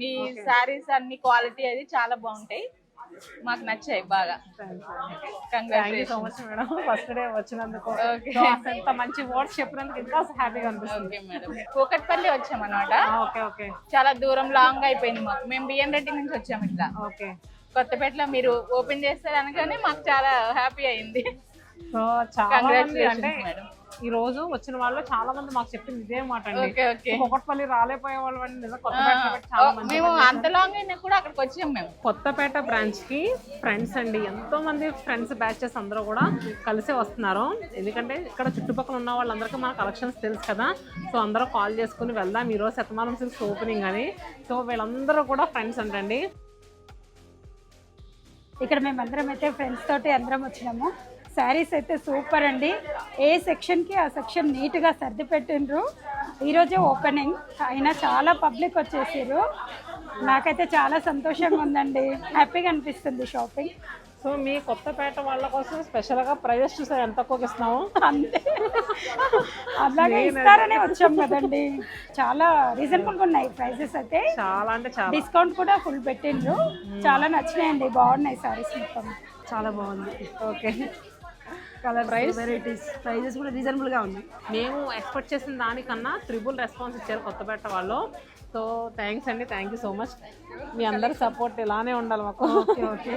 మీ సారీస్ అన్ని క్వాలిటీ అది చాలా బాగుంటాయి, మాకు నచ్చాయి బాగా. So much madam, first day వచ్చినందుకు ఎంత మంచి వర్డ్స్ చెప్పినందుకు ఇంకా హ్యాపీగా అనిపిస్తుంది. మేడం కూకట్పల్లి వచ్చాం అనమాట. ఓకే ఓకే, చాలా దూరం లాంగ్ అయిపోయింది మాకు. మేము బిఎన్ రెడ్డి నుంచి వచ్చాము ఇట్లా. ఓకే, కొత్తపేటలో మీరు ఓపెన్ చేస్తారు అనగానే మాకు చాలా హ్యాపీ అయింది. సో చాలా మంది అంటే మేడం ఈ రోజు వచ్చిన వాళ్ళు చాలా మంది మాకు చెప్పింది ఇదే మాట అండి. కూకట్పల్లి రాలేపోయే వాళ్ళు అండి, నిజంగా కొత్తపేట చాలా మంది. మేము అంత లాంగ్ అయినా కూడా అక్కడికి వచ్చాము. మేము కొత్తపేట బ్రాంచ్ కి ఫ్రెండ్స్ అండి, ఎంతో మంది ఫ్రెండ్స్ బ్యాచెస్ అందరూ కూడా కలిసి వస్తున్నారు. ఎందుకంటే ఇక్కడ చుట్టుపక్కల ఉన్న వాళ్ళందరికీ మన కలెక్షన్స్ తెలుసు కదా. సో అందరూ కాల్ చేసుకుని వెళ్దాం ఈరోజు శతమానం సిల్క్స్ ఓపెనింగ్ అని. సో వీళ్ళందరూ కూడా ఫ్రెండ్స్ అంటండి. ఇక్కడ మేమందరం అయితే ఫ్రెండ్స్ తోటి అందరం వచ్చినాము. శారీస్ అయితే సూపర్ అండి, ఏ సెక్షన్కి ఆ సెక్షన్ నీట్గా సర్ది పెట్టిండ్రు. ఈరోజే ఓపెనింగ్ అయినా చాలా పబ్లిక్ వచ్చేసారు. నాకైతే చాలా సంతోషంగా ఉందండి, హ్యాపీగా అనిపిస్తుంది షాపింగ్. సో మీ కొత్తపేట వాళ్ళ కోసం స్పెషల్గా ప్రైజెస్ చూసారు ఎంత తక్కువకి ఇస్తున్నాము. అంతే, అలాగే ఇస్తారనే వచ్చాం కదండి. చాలా రీజనబుల్గా ఉన్నాయి ప్రైజెస్ అయితే, చాలా అంటే చాలా. డిస్కౌంట్ కూడా ఫుల్ పెట్టిండ్రు. చాలా నచ్చినాయండి, బాగున్నాయి సారీస్ మొత్తం. చాలా బాగుంది. Okay, colour price varieties prices కూడా రీజనబుల్గా ఉన్నాయి. మేము ఎక్స్పెక్ట్ చేసిన దానికన్నా ట్రిపుల్ రెస్పాన్స్ ఇచ్చారు కొత్తపేట వాళ్ళు. సో థ్యాంక్స్ అండి, థ్యాంక్ యూ సో మచ్. మీ అందరి సపోర్ట్ ఇలానే ఉండాలి మాకు. Okay okay.